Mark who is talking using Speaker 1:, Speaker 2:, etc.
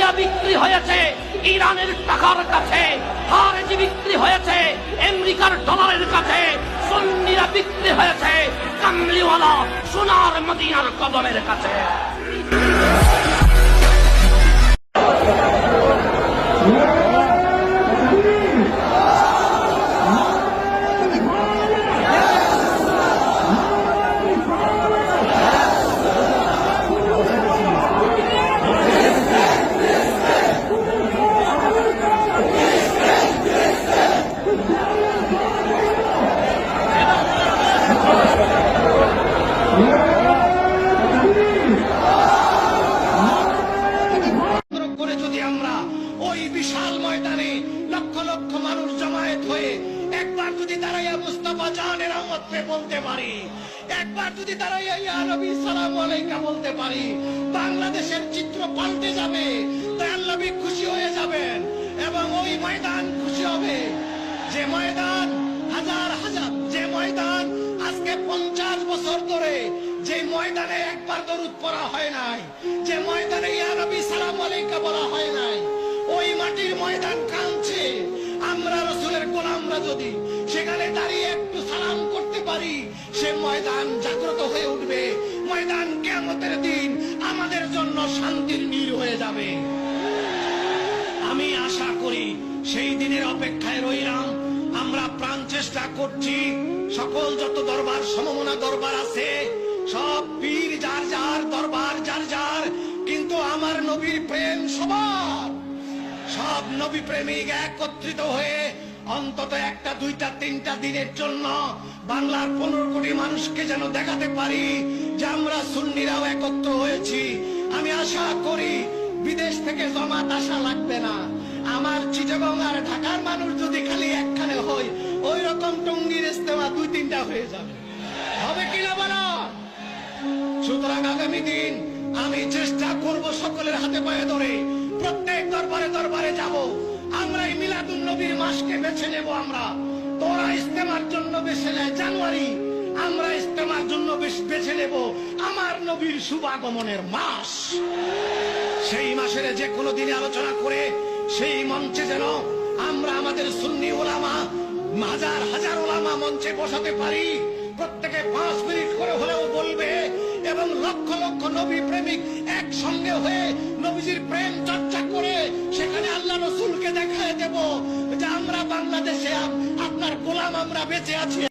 Speaker 1: সুন্নিরা বিক্রি হয়েছে ইরানের টাকার কাছে, খারেজি বিক্রি হয়েছে আমেরিকার ডলারের কাছে, সুন্নিরা বিক্রি হয়েছে কামলিওয়ালা সোনার মদিনার কদমের কাছে। ওই বিশাল ময়দানে লক্ষ লক্ষ মানুষ জমায়েত হয়ে একবার যদি দাঁড়াইয়া মুস্তাফা জানের রহমতে বলতে পারি, একবার যদি দাঁড়াইয়া ইয়া নবী সালামু আলাইকা বলতে পারি, বাংলাদেশের চিত্র পাল্টে যাবে। দয়াল নবী খুশি হয়ে যাবেন এবং ওই ময়দান খুশি হবে। যে ময়দান হাজার হাজার, যে ময়দান আজকে 50 বছর ধরে যে ময়দানে একবার দরুদ পড়া হয় নাই, যে ময়দানে ইয়া নবী সালামু আলাইকা বলা হয় নাই, ওই মাটির ময়দান কাঁদছে। আমরা রাসূলের গোলামরা যদি সেখানে দাঁড়িয়ে একটু সালাম করতে পারি, সে ময়দান জাগ্রত হয়ে উঠবে। ময়দান কিয়ামতের দিন আমাদের জন্য শান্তির নীড় হয়ে যাবে। আমি আশা করি সেই দিনের অপেক্ষায় রইলাম। আমরা প্রাণ চেষ্টা করছি, সকল যত দরবার সমমনা দরবার আছে, সব পীর যার যার, দরবার যার যার, কিন্তু আমার নবীর প্রেম সবার। সব নবী প্রেমিক একত্রিত হয়ে অন্তত একটা, দুইটা, তিনটা দিনের জন্য বাংলার 15 কোটি মানুষকে যেন দেখাতে পারি যে আমরা সুন্নিরাও একত্র হয়েছি। আমি আশা করি বিদেশ থেকে জমাত আসা লাগবে না। আমার চিটাগং আর ঢাকার মানুষ যদি খালি একখানে হয়, ওই রকম টঙ্গীর ইস্তেমা 2-3টা হয়ে যাবে। হবে কিনা বলো? সুতরাং আগামী দিন আমি চেষ্টা করব সকলের হাতে পায়ে ধরে প্রত্যেক দরবারে দরবারে যাব। আমরা এই মিলাদুন নবীর মাসকে বেছে নেব। আমরা তোরা ইস্তেমার জন্য বেছে নেয় জানুয়ারি, আমরা ইস্তেমার জন্য বেছে নেব আমার নবীর শুভাগমনের মাস। সেই মাসের যে কোনো দিনে আলোচনা করে সেই মঞ্চে যেন আমরা আমাদের সুন্নি ওলামা, হাজার হাজার ওলামা মঞ্চে বসাতে পারি। প্রত্যেকে 5 মিনিট করে হলেও বলবে এবং লক্ষ লক্ষ নবী প্রেমিক একসঙ্গে হয়ে নবীজির প্রেম চর্চা করে সেখানে আল্লাহ রসুলকে দেখায় দেব যে আমরা বাংলাদেশে আপনার গোলাম, আমরা বেঁচে আছি।